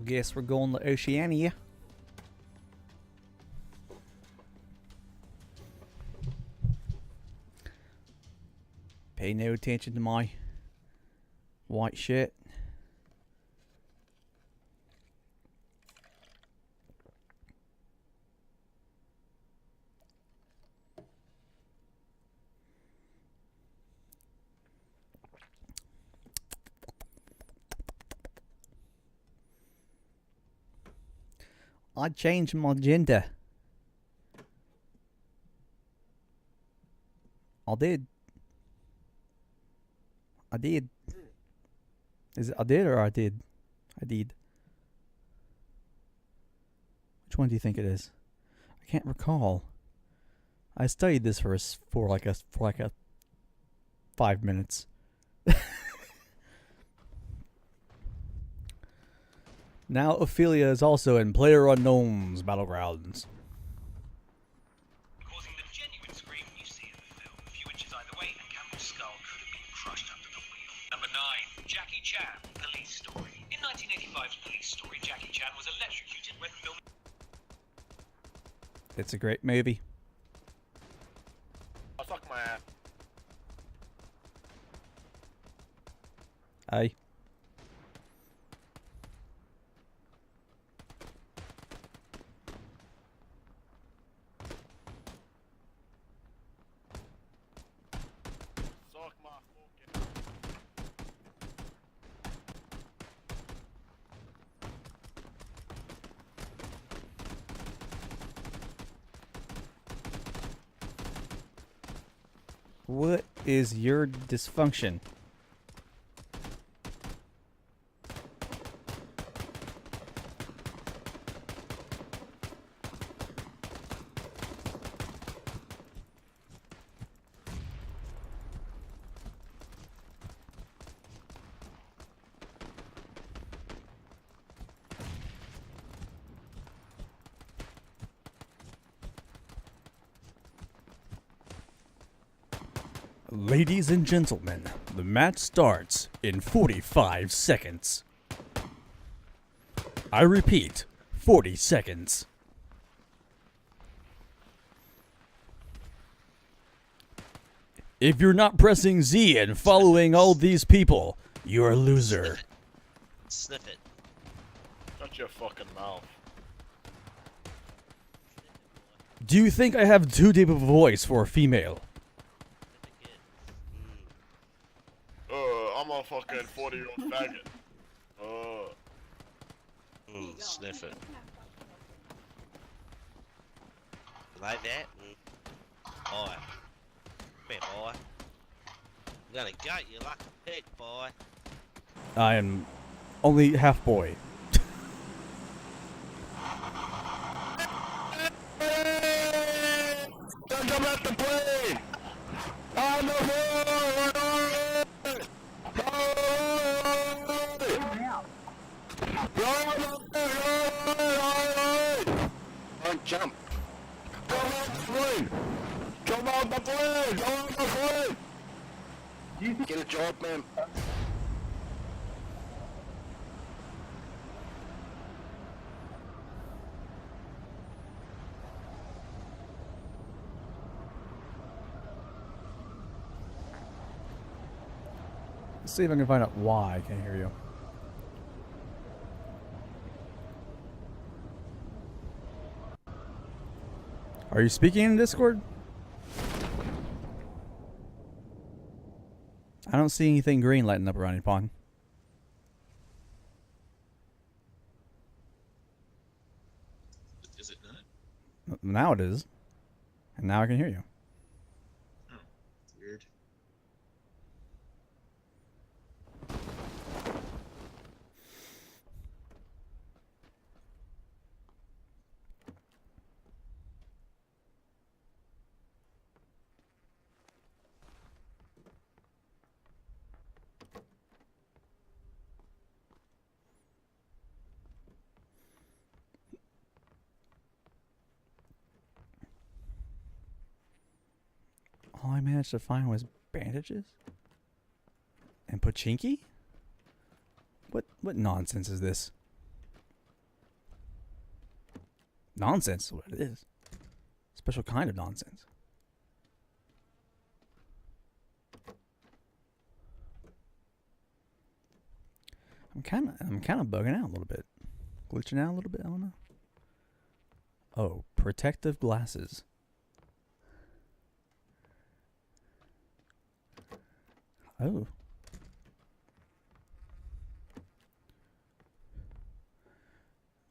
Guess we're going to Oceania. Pay no attention to my white shirt. I changed my gender. I did. I did. Is it I did or I did? I did. Which one do you think it is? I can't recall. I studied this for like a 5 minutes. Now Ophelia is also in PlayerUnknown's Battlegrounds. Causing the genuine scream you see in the film. A few inches either way, and Campbell's skull could have been crushed under the wheel. Number 9, Jackie Chan, Police Story. In 1985's Police Story, Jackie Chan was electrocuted when filming. It's a great movie. I'll suck my ass. Aye. Suck my fucking. What is your dysfunction? Ladies and gentlemen, the match starts in 45 seconds. I repeat, 40 seconds. If you're not pressing Z and following all these people, you're a loser. Sniff it. Shut your fucking mouth. Do you think I have too deep of a voice for a female? I'm a fucking 40-year-old faggot. Sniff it. Like that? Boy. Come here, boy. I'm gonna gut you like a pig, boy. I am only half boy. Don't come at the plane! On the floor! Don't jump! Come on the plane! Come on the plane! Come on the plane! Get a job, man. Let's see if I can find out why I can't hear you. Are you speaking in Discord? I don't see anything green lighting up around your pond. Is it not? Now it is. And now I can hear you. Oh, weird. All I managed to find was bandages? And Pochinki? What nonsense is this? Nonsense is what it is. Special kind of nonsense. I'm kind of bugging out a little bit. Glitching out a little bit, I don't know. Oh, protective glasses. Oh.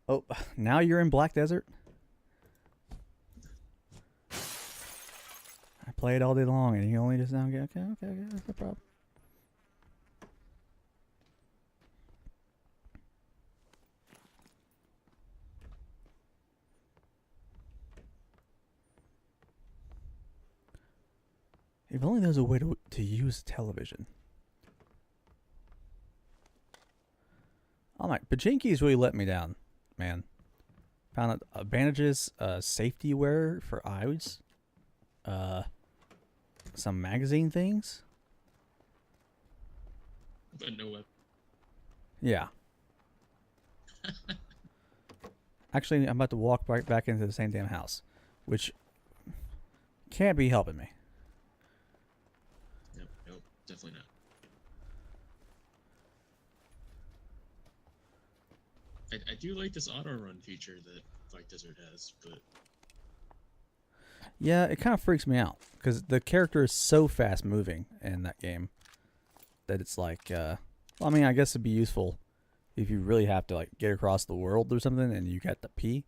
Oh, now you're in Black Desert? I played all day long and you only just now get okay, that's no problem. If only there's a way to use television. Oh my, Pachinki's really let me down, man. Found out advantages, safety wear for eyes, some magazine things. But no weapon. Yeah. Actually, I'm about to walk right back into the same damn house, which can't be helping me. Nope, definitely not. I do like this auto run feature that Black Desert has, but Yeah, it kind of freaks me out because the character is so fast moving in that game that it's like, well, I mean, I guess it'd be useful if you really have to like get across the world or something and you got the P,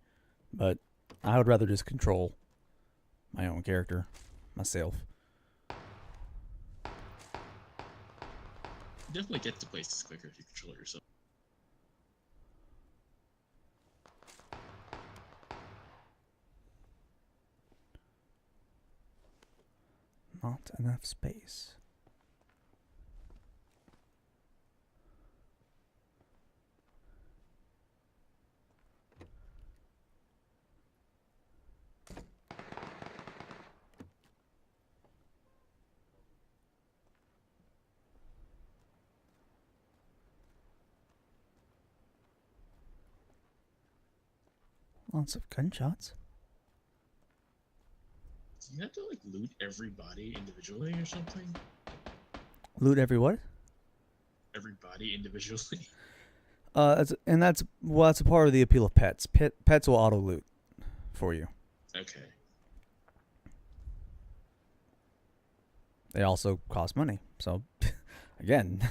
but I would rather just control my own character myself. you definitely get to places quicker if you control it yourself. Not enough space. Lots of gunshots. Do you have to like loot every body individually or something? Loot every what? Every body individually? That's a part of the appeal of pets. Pets will auto loot for you. Okay. They also cost money. So, again,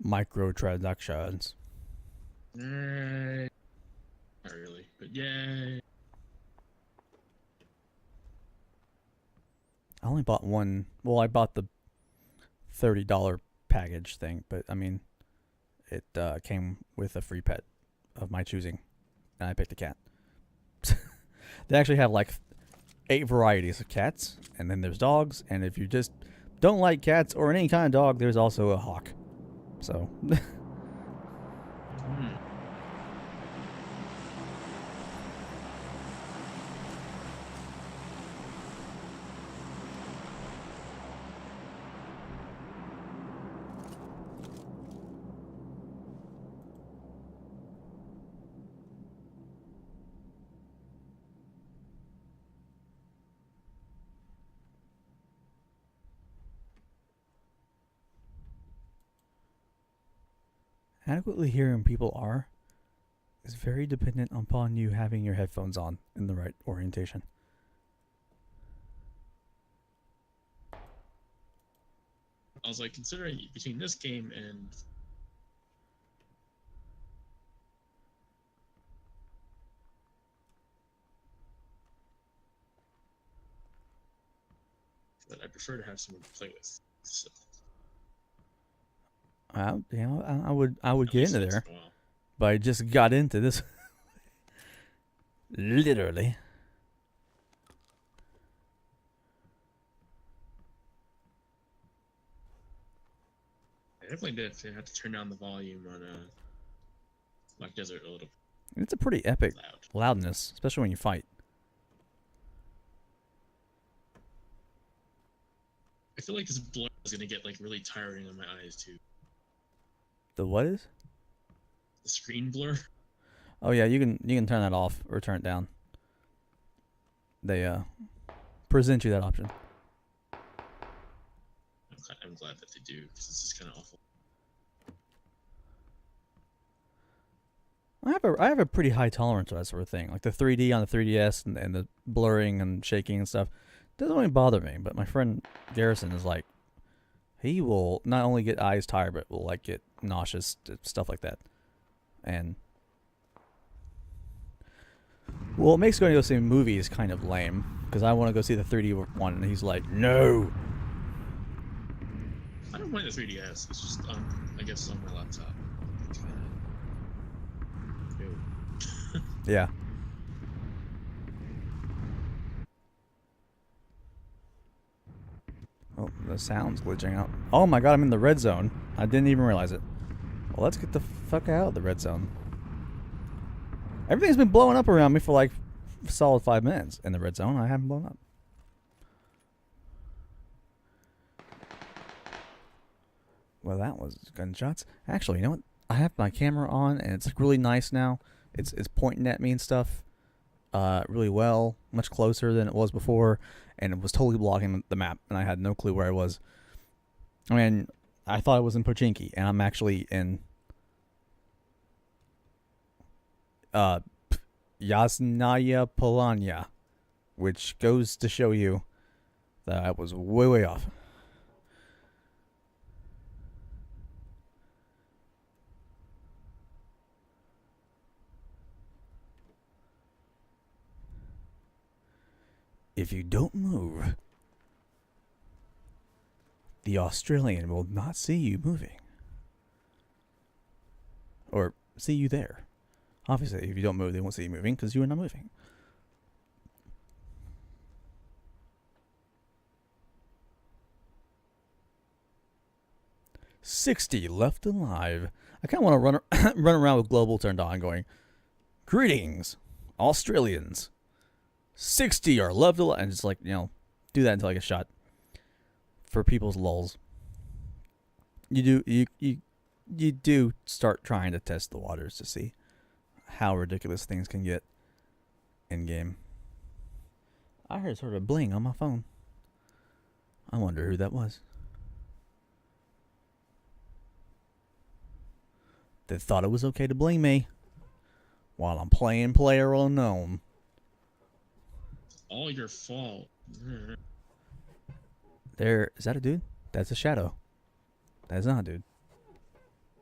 microtransactions. Not really, but yay. I only bought one. Well, I bought the $30 package thing, but I mean, it came with a free pet of my choosing, and I picked a cat. They actually have like 8 varieties of cats, and then there's dogs, and if you just don't like cats or any kind of dog, there's also a hawk. So. Adequately hearing people are is very dependent upon you having your headphones on in the right orientation. I was like considering between this game and but I prefer to have someone to play with. So, I would at get least into once there, in a while. but I just got into this. Literally. I definitely did have to turn down the volume on Black Desert a little It's a pretty epic loud. loudness, especially when you fight. I feel like this blur is gonna get like really tiring on my eyes too. The what is? The screen blur. Oh yeah, you can turn that off or turn it down. They present you that option. I'm glad that they do, because this is kind of awful. I have a pretty high tolerance for that sort of thing, like the 3D on the 3DS and the blurring and shaking and stuff. Doesn't really bother me, but my friend Garrison is like, he will not only get eyes tired, but will like get nauseous, stuff like that. And well, it makes going to go see movies kind of lame because I want to go see the 3D one, and he's like, no. I don't mind the 3DS. It's just I guess on my laptop. Yeah. Oh, the sound's glitching out. Oh my god, I'm in the red zone. I didn't even realize it. Well, let's get the fuck out of the red zone. Everything's been blowing up around me for like a solid 5 minutes in the red zone. I haven't blown up. Well, that was gunshots. Actually, you know what? I have my camera on, and it's really nice now. It's pointing at me and stuff really well, much closer than it was before, and it was totally blocking the map, and I had no clue where I was. I mean, I thought I was in Pochinki, and I'm actually in Yasnaya Polanya, which goes to show you that I was way, way off. If you don't move, the Australian will not see you moving. Or see you there. Obviously, if you don't move, they won't see you moving because you are not moving. $60 left alive. I kind of want to run around with global turned on going, greetings, Australians. 60 are left alive. And just like, you know, do that until I get shot. For people's lulls. You do start trying to test the waters to see how ridiculous things can get in game. I heard sort of a bling on my phone. I wonder who that was. They thought it was okay to bling me while I'm playing PlayerUnknown. All your fault. There, is that a dude? That's a shadow. That is not a dude.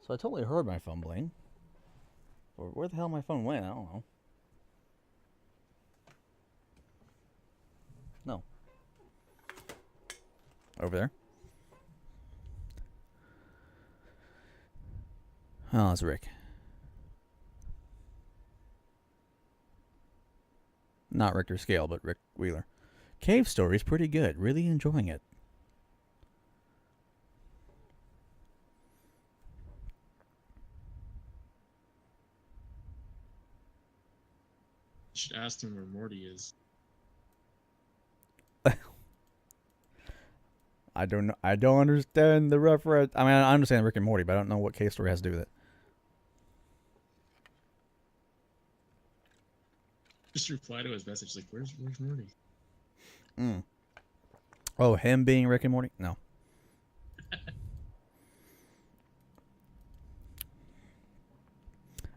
So I totally heard my phone bling. Or where the hell my phone went? I don't know. No. Over there. Oh, it's Rick. Not Richter Scale, but Rick Wheeler. Cave Story's pretty good. Really enjoying it. You should ask him where Morty is. I don't know. I don't understand the reference. I mean, I understand Rick and Morty, but I don't know what Cave Story has to do with it. Just reply to his message like, "Where's Morty?" Oh, him being Rick and Morty? No.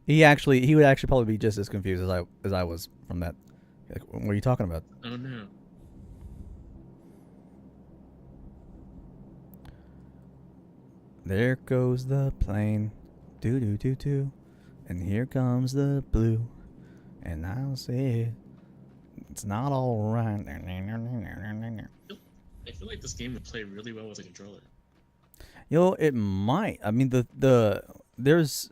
He would actually probably be just as confused as I was from that. Like, what are you talking about? Oh no. There goes the plane, doo doo doo doo, and here comes the blue, and I'll say it's not all right. I feel like this game would play really well with a controller. Yo, it might. I mean, there's.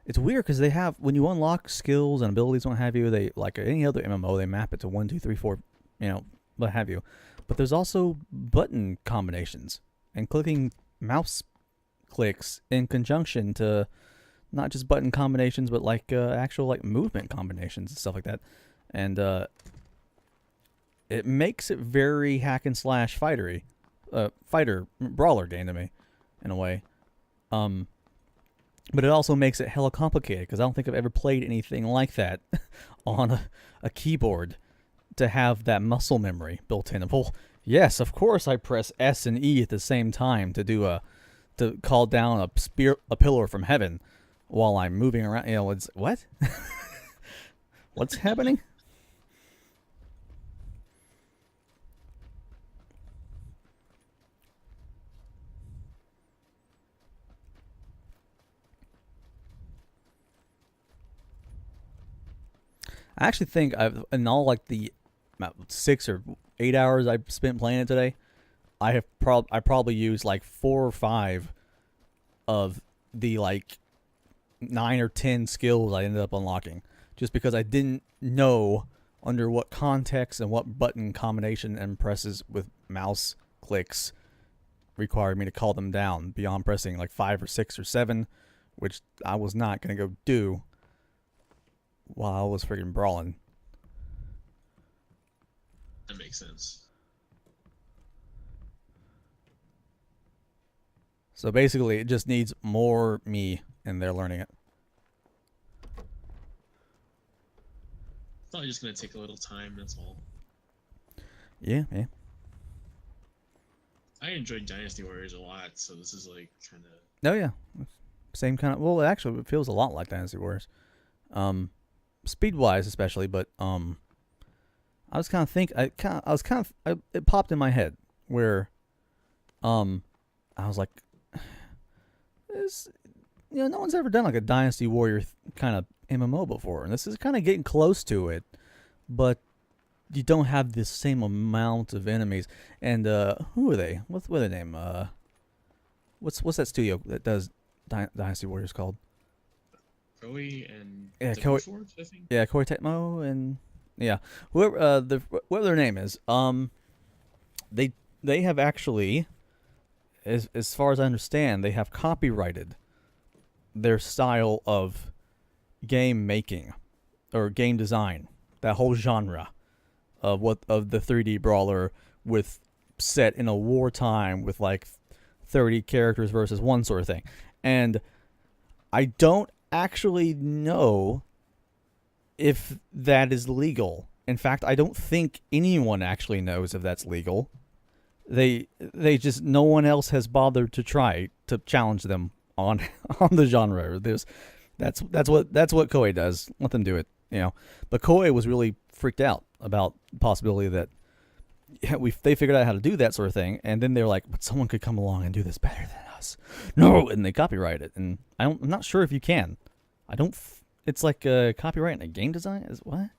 It's weird because they have, when you unlock skills and abilities, what have you, they, like any other MMO, they map it to 1, 2, 3, 4, you know, what have you. But there's also button combinations and clicking mouse clicks in conjunction to not just button combinations, but like actual like movement combinations and stuff like that. And it makes it very hack and slash fighter brawler game to me, in a way. But it also makes it hella complicated because I don't think I've ever played anything like that on a keyboard to have that muscle memory built in. Well, yes, of course I press S and E at the same time to call down a pillar from heaven while I'm moving around. You know, it's what? What's happening? I actually think in all like the about 6 or 8 hours I've spent playing it today, I probably used like 4 or 5 of the like 9 or 10 skills I ended up unlocking, just because I didn't know under what context and what button combination and presses with mouse clicks required me to call them down beyond pressing like 5 or 6 or 7, which I was not going to go do while I was freaking brawling. That makes sense. So basically, it just needs more me in there learning it. It's probably just gonna take a little time. That's all. Yeah, yeah. I enjoyed Dynasty Warriors a lot, so this is like kind of. Oh yeah, same kind of. Well, actually, it feels a lot like Dynasty Warriors, speed wise especially. But I was kind of it popped in my head where, I was like, no one's ever done like a Dynasty Warrior kind of MMO before, and this is kind of getting close to it, but you don't have the same amount of enemies. And who are they? What's their name? What's that studio that does Dynasty Warriors called? Koei and Koei, Forge, I think. Yeah, Koei Tecmo and whoever their name is. They have actually, as far as I understand, they have copyrighted their style of game making or game design, that whole genre of the 3D brawler with set in a wartime with like 30 characters versus one sort of thing. And I don't actually know if that is legal. In fact, I don't think anyone actually knows if that's legal. They just, no one else has bothered to try to challenge them on the genre. That's what Koei does. Let them do it, But Koei was really freaked out about the possibility that they figured out how to do that sort of thing, and then they're like, but someone could come along and do this better than us. No, and they copyright it, and I'm not sure if you can. It's like copyright in a game design is what?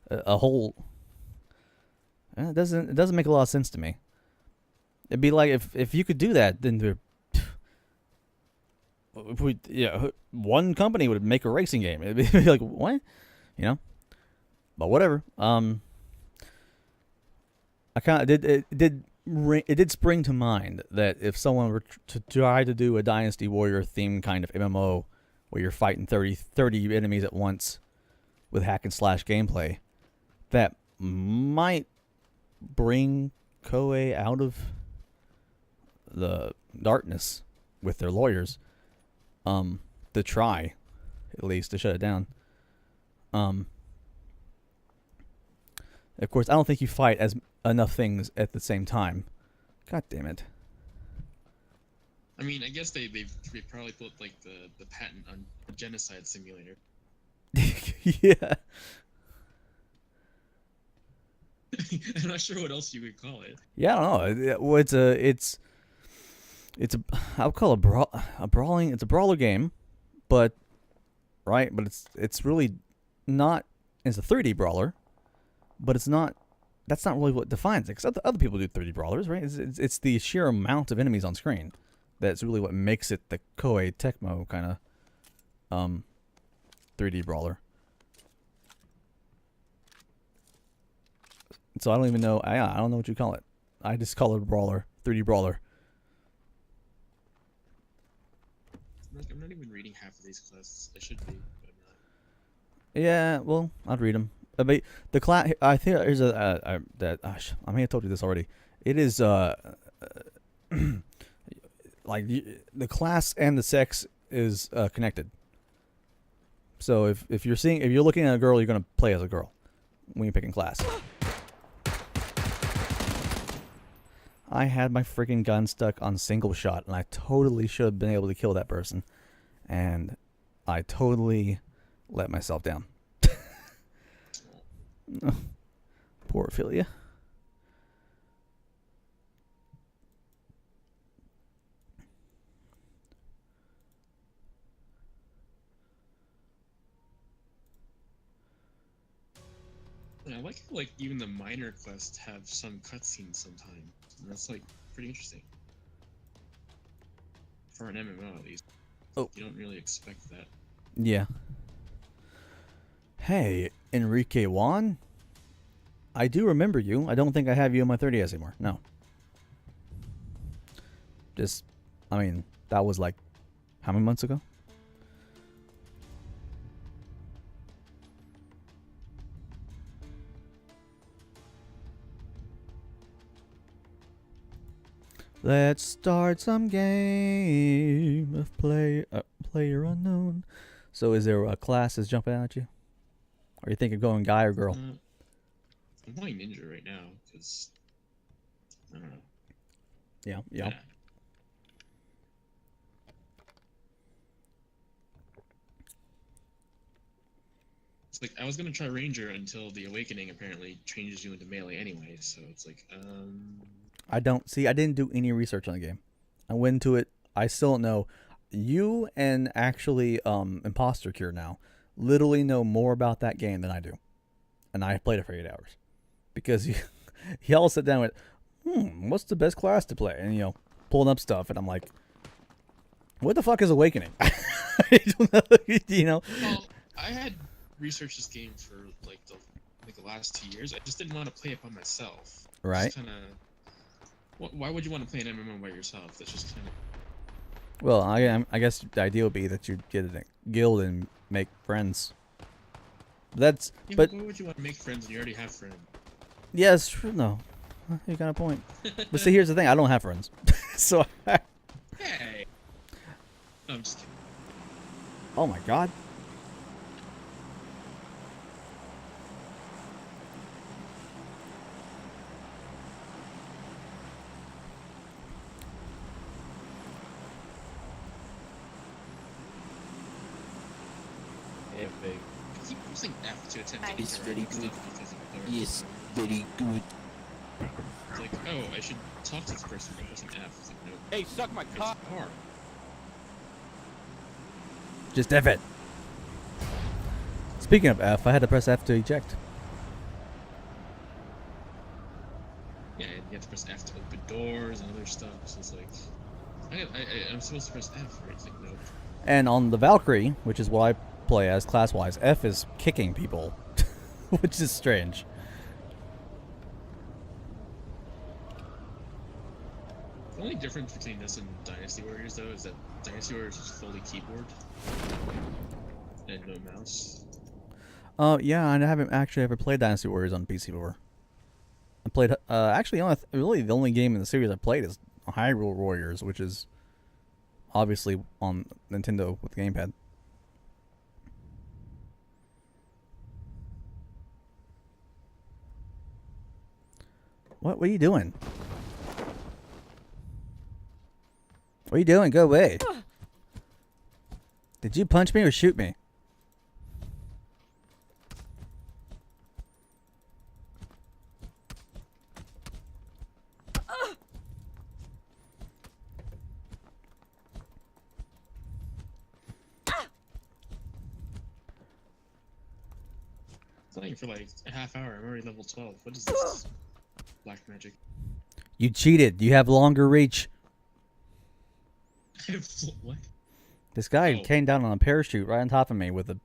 A whole. It doesn't make a lot of sense to me. It'd be like if you could do that, then one company would make a racing game. It'd be like, what? But whatever. I kind of it did spring to mind that if someone were to try to do a Dynasty Warrior themed kind of MMO where you're fighting 30 enemies at once with hack and slash gameplay, that might bring Koei out of the darkness with their lawyers, to try at least to shut it down. Of course, I don't think you fight enough things at the same time. God damn it. I mean, I guess they probably put like the patent on a genocide simulator. Yeah. I'm not sure what else you would call it. Yeah, I don't know. Well, it's a I would call a brawling. It's a brawler game, but right, but it's really not. It's a 3D brawler, but it's not. That's not really what defines it. Because other people do 3D brawlers, right? It's the sheer amount of enemies on screen that's really what makes it the Koei Tecmo kind of 3D brawler. So I don't even know. I don't know what you call it. I just call it a brawler, 3D brawler. I'm not even reading half of these classes. I should be, but I'm not. Yeah, well, I'd read them. But the class, I think there's I may have told you this already. It is like the class and the sex is connected. So if you're looking at a girl, you're gonna play as a girl when you're picking class. I had my freaking gun stuck on single shot, and I totally should have been able to kill that person, and I totally let myself down. Poor Ophelia. And I like how, like, even the minor quests have some cutscenes sometimes. And that's, like, pretty interesting. For an MMO, at least. Oh. You don't really expect that. Yeah. Hey, Enrique Juan? I do remember you. I don't think I have you on my 30s anymore. No. Just, I mean, that was like, how many months ago? Let's start some game of player unknown. So is there a class that's jumping out at you? Or you think of going guy or girl? I'm playing ninja right now, because... I don't know. Yeah. It's like, I was gonna try ranger until the awakening apparently changes you into melee anyway, so it's like, I didn't do any research on the game. I went into it. I still don't know. You and actually Imposter Cure now literally know more about that game than I do. And I played it for 8 hours. Because y'all sit down with, what's the best class to play? And, pulling up stuff. And I'm like, what the fuck is Awakening? I don't know, Well, I had researched this game for, like, the last 2 years. I just didn't want to play it by myself. Right. Why would you want to play an MMO by yourself? That's just kind of... Well, I guess the idea would be that you get a guild and make friends. But why would you want to make friends when you already have friends? Yeah, it's true. No, you got a point. But see, here's the thing: I don't have friends, so. Hey. No, I'm just kidding. Oh my god. I keep pressing F to attempt to It's interact very with good. stuff because of the Yes, very good. It's like, oh, I should talk to this person by pressing F. It's like, no. Hey, suck my cock. It's R. Just F it. Speaking of F, I had to press F to eject. Yeah, and you have to press F to open doors and other stuff. So it's like, I'm supposed to press F, right? It's like, nope. And on the Valkyrie, which is what I play as class-wise, F is kicking people, which is strange. The only difference between this and Dynasty Warriors, though, is that Dynasty Warriors is fully keyboard and no mouse. Yeah, I haven't actually ever played Dynasty Warriors on PC before. I played, actually, really the only game in the series I played is Hyrule Warriors, which is obviously on Nintendo with the gamepad. What are you doing? What are you doing? Go away. Did you punch me or shoot me? Playing for like a half hour. I'm already level 12. What is this? Black magic. You cheated. You have longer reach. What? This guy Oh. came down on a parachute right on top of me and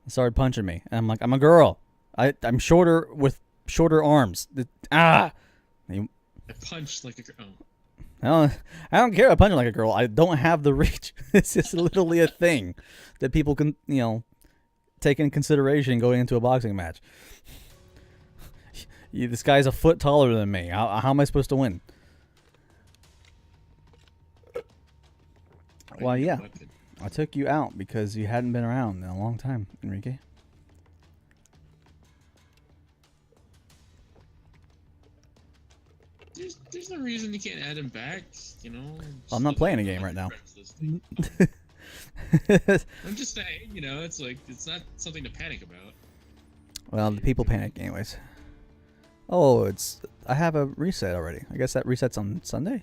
started punching me. And I'm like, I'm a girl. I'm shorter with shorter arms. I punched like a girl. Oh. I don't care about punching like a girl. I don't have the reach. It's just literally a thing that people can, take in consideration going into a boxing match. This guy's a foot taller than me. How am I supposed to win? Well, yeah. I took you out because you hadn't been around in a long time, Enrique. There's no reason you can't add him back, you know. I'm not playing a game right now. I'm just saying, you know, it's like it's not something to panic about. Well, the people panic anyways. Oh, I have a reset already. I guess that resets on Sunday.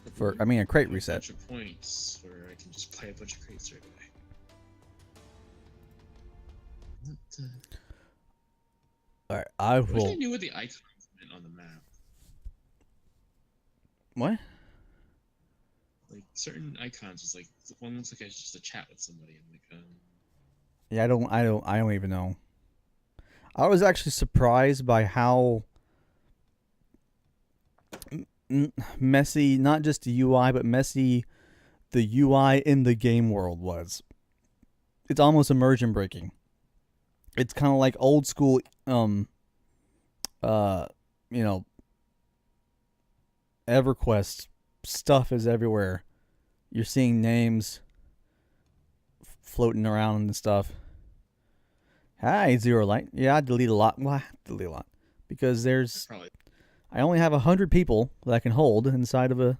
A crate reset. A bunch of points where I can just play a bunch of crates right away. All right, I wish will. I knew what the icons meant on the map. What? Like certain icons, it's like one looks like it's just a chat with somebody. I'm like, Yeah, I don't even know. I was actually surprised by how messy, not just the UI, but messy the UI in the game world was. It's almost immersion breaking. It's kind of like old school, EverQuest stuff is everywhere. You're seeing names floating around and stuff. Hi, Zero Light. Yeah, I delete a lot. Well, I delete a lot because I only have 100 people that I can hold inside of a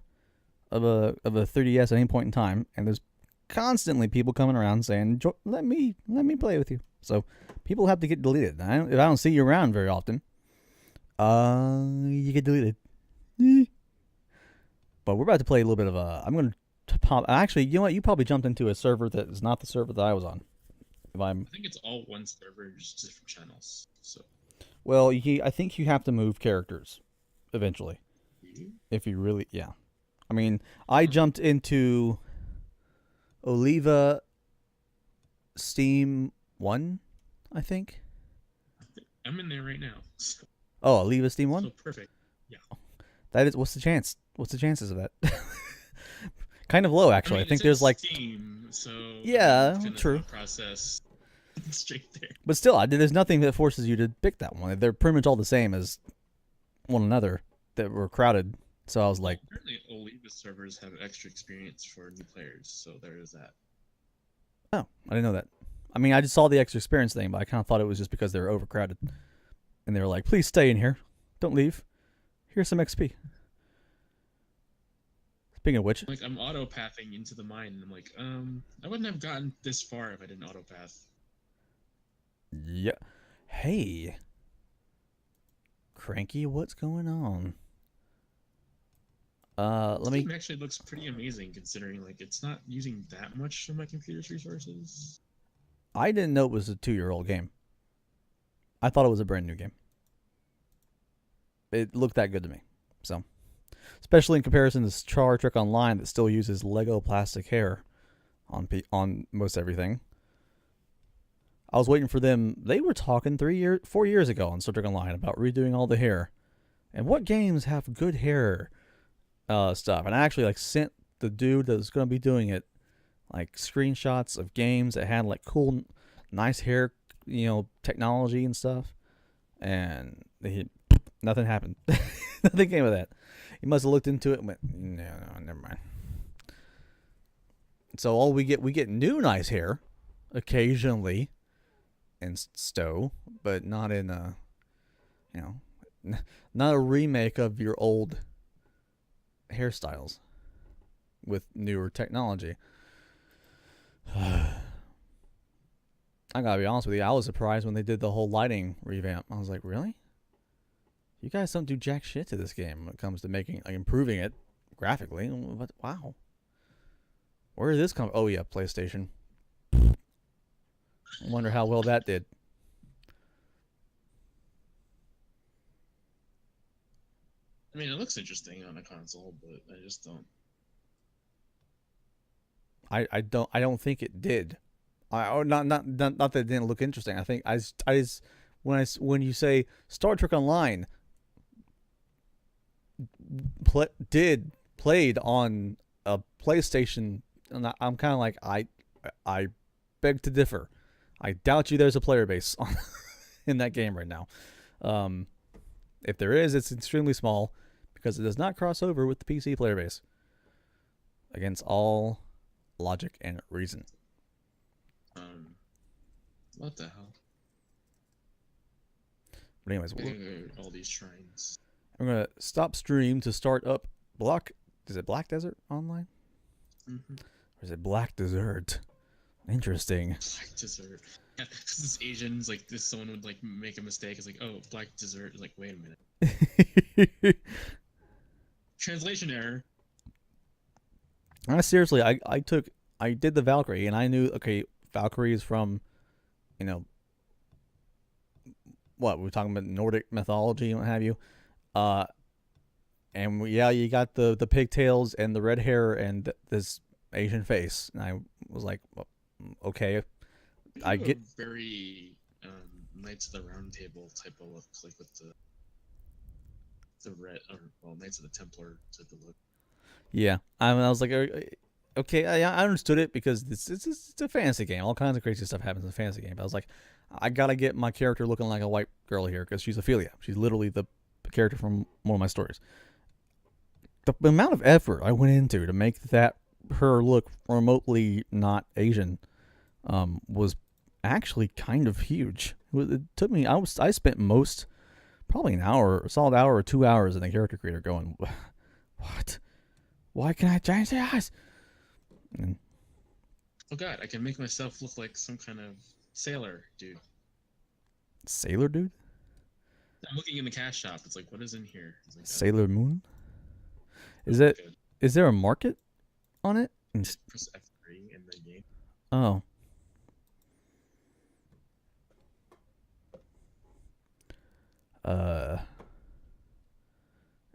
3DS at any point in time, and there's constantly people coming around saying, "Let me play with you." So people have to get deleted. If I don't see you around very often, you get deleted. But we're about to play a little bit of I'm going to pop. Actually, you know what? You probably jumped into a server that is not the server that I was on. I think it's all one server, just different channels. So. Well, I think you have to move characters eventually. If you really, yeah. I mean, I jumped into Oliva Steam 1, I think. I'm in there right now. So. Oh, Oliva Steam 1? So perfect. Yeah. That is, what's the chance? What's the chances of that? Kind of low, actually. I think there's like Steam, so yeah, true. Process straight there. But still, there's nothing that forces you to pick that one. They're pretty much all the same as one another that were crowded. So I was like, apparently, Oliva servers have extra experience for new players, so there is that. Oh, I didn't know that. I mean, I just saw the extra experience thing, but I kind of thought it was just because they were overcrowded, and they were like, "Please stay in here, don't leave. Here's some XP." Speaking of which, like I'm auto-pathing into the mine, and I'm like, I wouldn't have gotten this far if I didn't auto-path. Yeah. Hey, Cranky, what's going on? Let me. This game actually looks pretty amazing considering like it's not using that much of my computer's resources. I didn't know it was a 2-year-old game. I thought it was a brand new game. It looked that good to me. So, especially in comparison to Star Trek Online that still uses Lego plastic hair on most everything. I was waiting for them. They were talking 4 years ago on Star Trek Online about redoing all the hair. And what games have good hair stuff? And I actually sent the dude that was going to be doing it screenshots of games that had cool, nice hair, technology and stuff. And nothing happened. Nothing came of that. He must have looked into it and went, no, never mind. So we get new nice hair occasionally in Stowe, but not in not a remake of your old hairstyles with newer technology. I gotta be honest with you, I was surprised when they did the whole lighting revamp. I was like, really? You guys don't do jack shit to this game when it comes to making improving it graphically. But wow. Where did this come? Oh yeah, PlayStation. I wonder how well that did. I mean, it looks interesting on a console, but I just don't. I don't think it did. Not that it didn't look interesting. I think when you say Star Trek Online played on a PlayStation, and I'm kind of like I beg to differ. I doubt there's a player base in that game right now. If there is, it's extremely small because it does not cross over with the PC player base. against all logic and reason. What the hell? But anyways, All these shrines. I'm gonna stop stream to start up Is it Black Desert Online? Mm-hmm. Or is it Black Desert? Interesting. Black dessert. Yeah, because this Asians like this, someone would like make a mistake. It's like, oh, black dessert. It's like, wait a minute. Translation error. Seriously, I did the Valkyrie, and I knew, okay, Valkyrie is from, you know, what we're talking about, Nordic mythology and what have you. And yeah, you got the pigtails and the red hair and this Asian face, and I was like, well, okay, I get very Knights of the Round Table type of look, like with the red, or well, Knights of the Templar type of look. Yeah, I was like, okay, I understood it because it's a fantasy game. All kinds of crazy stuff happens in a fantasy game. But I was like, I gotta get my character looking like a white girl here because she's Ophelia. She's literally the character from one of my stories. The amount of effort I went into to make her look remotely not Asian was actually kind of huge. It took me. I spent probably an hour, a solid hour or 2 hours in the character creator going, what? Why can I change the eyes? And, oh god, I can make myself look like some kind of sailor dude. Sailor dude? I'm looking in the cash shop. It's like, what is in here? It's like, Sailor Moon? Is there a market on it? Just press F3 in the game. Oh.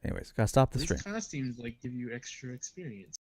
Anyways, gotta stop the stream. These costumes like give you extra experience.